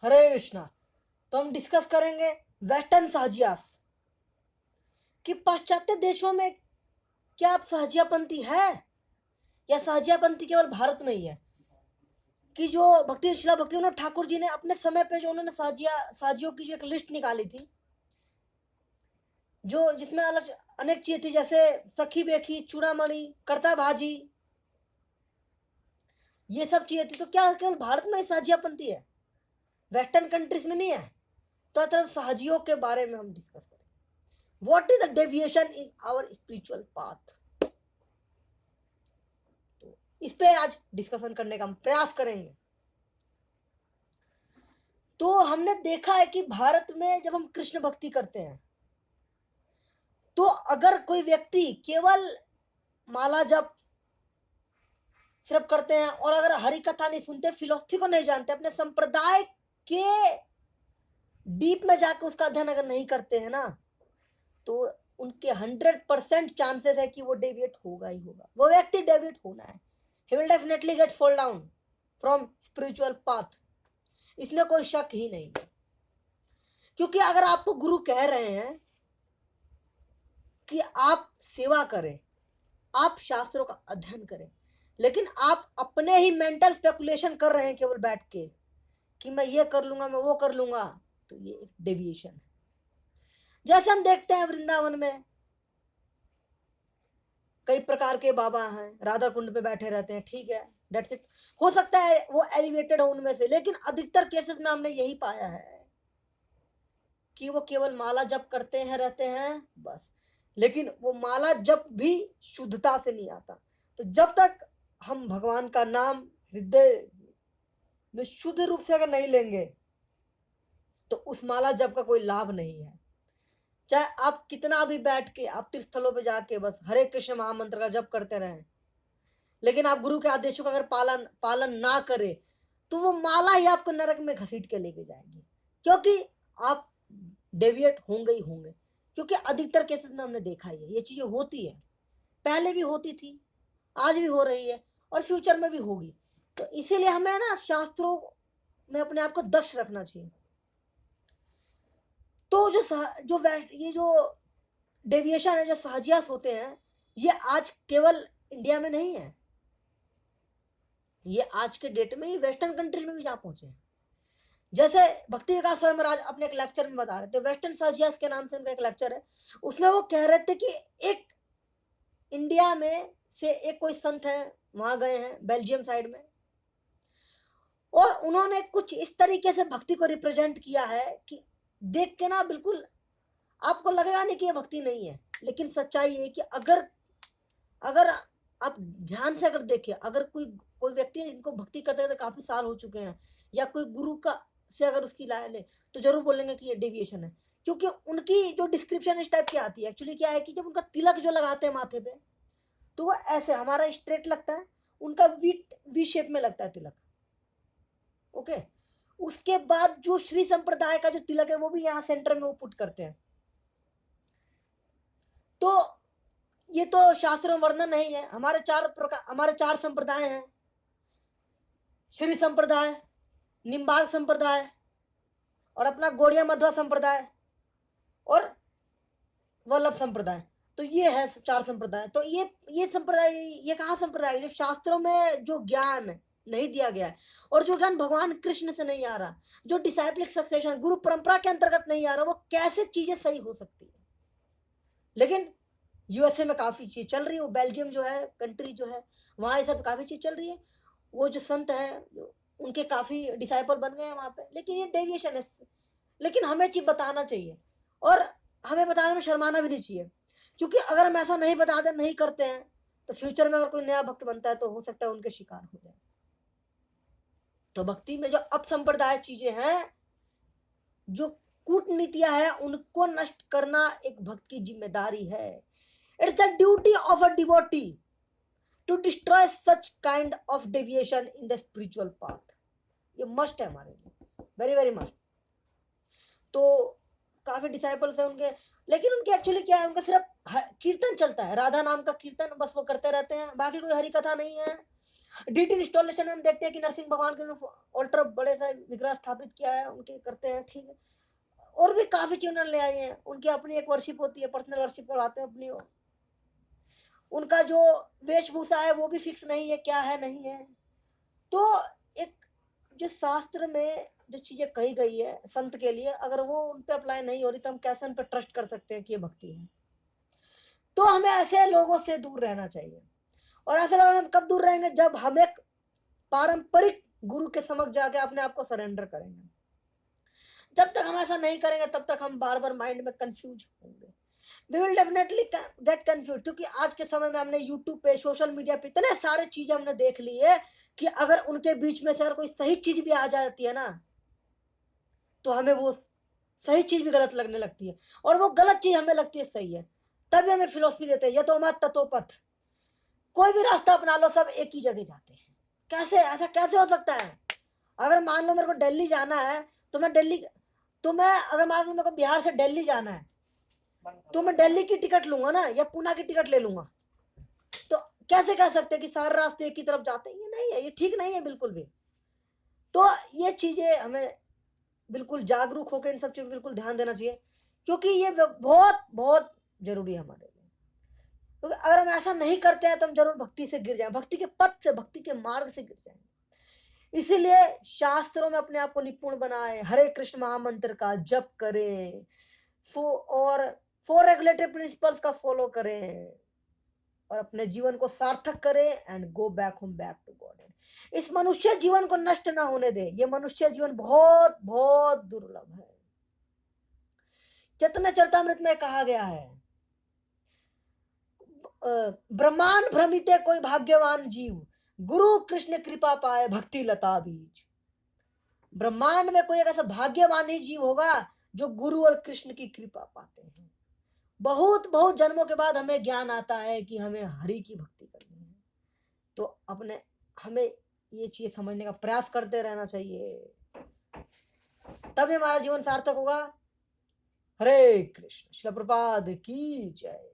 हरे कृष्णा। तो हम डिस्कस करेंगे वेस्टर्न सहजियास कि पाश्चात्य देशों में क्या अब सहजियापंथी है या सहजियापंथी केवल भारत में ही है। कि जो भक्ति शिला भक्ति विनोद ठाकुर जी ने अपने समय पे जो उन्होंने साजियों की जो एक लिस्ट निकाली थी, जो जिसमें अलग अनेक चीजें थी, जैसे सखी बेखी, चूड़ामणि, कर्ता भाजी, ये सब चीजें थी। तो क्या केवल भारत में ही सहजियापंथी है, वेस्टर्न कंट्रीज में नहीं है? तो तरफ सहजियों के बारे में हम डिस्कस करें। What is the deviation in our spiritual path. तो इस पे आज डिस्कशन करने का हम प्रयास करेंगे। तो हमने देखा है कि भारत में जब हम कृष्ण भक्ति करते हैं, तो अगर कोई व्यक्ति केवल माला जप सिर्फ करते हैं और अगर हरि कथा नहीं सुनते, फिलोसफी को नहीं जानते, अपने संप्रदाय के डीप में जाकर उसका अध्ययन अगर नहीं करते हैं ना, तो उनके 100% चांसेस है कि वो डेविएट होगा ही होगा। वो व्यक्ति डेविएट होना है। He will definitely gate fall down from spiritual path, इसमें कोई शक ही नहीं है। क्योंकि अगर आपको गुरु कह रहे हैं कि आप सेवा करें, आप शास्त्रों का अध्ययन करें, लेकिन आप अपने ही मेंटल स्पेकुलेशन कर रहे हैं केवल बैठ के कि मैं ये कर लूंगा, मैं वो कर लूंगा, तो ये एक डेविएशन है। जैसे हम देखते हैं वृंदावन में कई प्रकार के बाबा हैं, राधा कुंड पे बैठे रहते हैं, ठीक है, डेट्स इट। हो सकता है वो एलिवेटेड हो उनमें से, लेकिन अधिकतर केसेस में हमने यही पाया है कि वो केवल माला जप करते हैं, रहते हैं बस। लेकिन वो माला जप भी शुद्धता से नहीं आता। तो जब तक हम भगवान का नाम हृदय में शुद्ध रूप से अगर नहीं लेंगे, तो उस माला जप का कोई लाभ नहीं है। चाहे आप कितना भी बैठ के आप तीर्थस्थलों पे जाके बस हरे कृष्ण महामंत्र का जप करते रहें, लेकिन आप गुरु के आदेशों का अगर पालन ना करें, तो वो माला ही आपको नरक में घसीट के लेके जाएगी, क्योंकि आप डेविएट होंगे ही होंगे। क्योंकि अधिकतर केसेस में हमने देखा है ये चीजें होती है, पहले भी होती थी, आज भी हो रही है और फ्यूचर में भी होगी। तो इसीलिए हमें ना शास्त्रों में अपने आप को दक्ष रखना चाहिए। तो ये जो डेविएशन है, जो सहजियास होते हैं, ये आज केवल इंडिया में नहीं है, ये आज के डेट में ही वेस्टर्न कंट्रीज में भी जा पहुंचे हैं। जैसे भक्ति विकास स्वामी महाराज अपने एक लेक्चर में बता रहे थे, वेस्टर्न सहजियास के नाम से उनका एक लेक्चर है, उसमें वो कह रहे थे कि एक इंडिया में से एक कोई संत है, वहां गए हैं बेल्जियम साइड में, और उन्होंने कुछ इस तरीके से भक्ति को रिप्रेजेंट किया है कि देख के ना बिल्कुल आपको लगेगा नहीं कि ये भक्ति नहीं है। लेकिन सच्चाई है कि अगर आप ध्यान से अगर देखें, अगर कोई व्यक्ति इनको भक्ति करते करते काफी साल हो चुके हैं, या कोई गुरु का से अगर उसकी लाए ले, तो जरूर बोलेंगे कि ये डेविएशन है। क्योंकि उनकी जो डिस्क्रिप्शन इस टाइप की आती है, एक्चुअली क्या है कि जब उनका तिलक जो लगाते हैं माथे पे, तो वो ऐसे हमारा स्ट्रेट लगता है, उनका वी शेप में लगता है तिलक। ओके, उसके बाद जो श्री संप्रदाय का जो तिलक है, वो भी यहाँ सेंटर में वो पुट करते हैं। तो ये तो शास्त्र में वर्णन नहीं है। हमारे चार संप्रदाय हैं, श्री संप्रदाय, निम्बार्क संप्रदाय, और अपना गौड़िया मध्वा संप्रदाय, और वल्लभ संप्रदाय। तो ये है चार संप्रदाय। तो ये संप्रदाय, ये कहाँ संप्रदाय जो शास्त्रों में जो ज्ञान नहीं दिया गया है, और जो ज्ञान भगवान कृष्ण से नहीं आ रहा, जो डिसाइप्लिक सक्सेशन गुरु परंपरा के अंतर्गत नहीं आ रहा, वो कैसे चीजें सही हो सकती है। लेकिन यूएसए में काफी चीज चल रही है, वो बेल्जियम जो है कंट्री जो है, वहां ये सब काफी चीज चल रही है। वो जो संत है उनके काफी डिसाइपल बन गए हैं वहां पे। लेकिन ये डेविएशन है। लेकिन हमें चीज बताना चाहिए, और हमें बताने में शर्माना भी नहीं चाहिए, क्योंकि अगर हम ऐसा नहीं बताते, नहीं करते हैं, तो फ्यूचर में अगर कोई नया भक्त बनता है, तो हो सकता है उनके शिकार हो जाए। तो भक्ति में जो अपसंप्रदाय चीजें हैं, जो कूटनीतियां हैं, उनको नष्ट करना एक भक्त की जिम्मेदारी है। It's the duty of a devotee to destroy such kind of deviation in the spiritual path. ये मस्ट है हमारे लिए, वेरी वेरी मस्ट। तो काफी डिसाइपल्स हैं उनके, लेकिन उनके एक्चुअली क्या है, उनका सिर्फ कीर्तन चलता है, राधा नाम का कीर्तन बस वो करते रहते हैं, बाकी कोई हरि कथा नहीं है, डीटी इंस्टॉलेशन में हम देखते हैं कि नरसिंह भगवान के अल्ट्रा बड़े सा विग्रह स्थापित किया है, उनके करते हैं, ठीक है। और भी काफी चीज उन्होंने ले आई है, उनकी अपनी एक वर्शिप होती है, पर्सनल वर्शिप करवाते हैं अपनी। उनका जो वेशभूषा है वो भी फिक्स नहीं है, क्या है नहीं है। तो एक जो शास्त्र में जो चीजें कही गई है संत के लिए, अगर वो उन पे अप्लाई नहीं हो रही तो हम कैसे उन पे ट्रस्ट कर सकते हैं कि ये भक्ति है। तो हमें ऐसे लोगों से दूर रहना चाहिए। और ऐसे लोगों से हम कब दूर रहेंगे, जब हम एक पारंपरिक गुरु के समक्ष जाके अपने आप को सरेंडर करेंगे। जब तक हम ऐसा नहीं करेंगे तब तक हम बार बार माइंड में कंफ्यूज होंगे। We will definitely get confuse, क्योंकि आज के समय में हमने यूट्यूब पे, सोशल मीडिया पे इतने सारे चीजें हमने देख ली है कि अगर उनके बीच में से अगर कोई सही चीज भी आ जाती है ना, तो हमें वो सही चीज भी गलत लगने लगती है, और वो गलत चीज हमें लगती है सही है। तभी हमें फिलोसफी देते हैं, ये तो मत तत्वपथ, कोई भी रास्ता अपना लो, सब एक ही जगह जाते हैं। कैसे, ऐसा कैसे हो सकता है? अगर मान लो मेरे को दिल्ली जाना है तो मैं दिल्ली, तो मैं अगर मान लो मेरे को बिहार से दिल्ली जाना है तो मैं दिल्ली की टिकट लूंगा ना, या पूना की टिकट ले लूंगा। तो कैसे कह सकते हैं कि सारे रास्ते एक ही तरफ जाते हैं? ये नहीं है, ये ठीक नहीं है बिल्कुल भी। तो ये चीजें हमें बिल्कुल जागरूक होकर इन सब चीजों पर बिल्कुल ध्यान देना चाहिए, क्योंकि ये बहुत बहुत जरूरी है हमारे लिए। क्योंकि अगर हम ऐसा नहीं करते हैं तो हम जरूर भक्ति से गिर जाए, भक्ति के पथ से, भक्ति के मार्ग से गिर जाएंगे। इसीलिए शास्त्रों में अपने आप को निपुण बनाए, हरे कृष्ण महामंत्र का जप करें, और 4 रेगुलेटरी प्रिंसिपल्स का फॉलो करें, और अपने जीवन को सार्थक करें and go back home, back to God. इस मनुष्य जीवन को नष्ट ना होने दे, ये मनुष्य जीवन बहुत बहुत दुर्लभ है। चैतन्य चरितामृत में कहा गया है, ब्रह्मांड भ्रमिते कोई भाग्यवान जीव, गुरु कृष्ण कृपा पाए भक्ति लता बीज। ब्रह्मांड में कोई एक ऐसा भाग्यवान ही जीव होगा जो गुरु और कृष्ण की कृपा पाते हैं। बहुत बहुत जन्मों के बाद हमें ज्ञान आता है कि हमें हरि की भक्ति करनी है। तो हमें ये चीज समझने का प्रयास करते रहना चाहिए, तभी हमारा जीवन सार्थक होगा। हरे कृष्ण। श्रील प्रभुपाद की जय।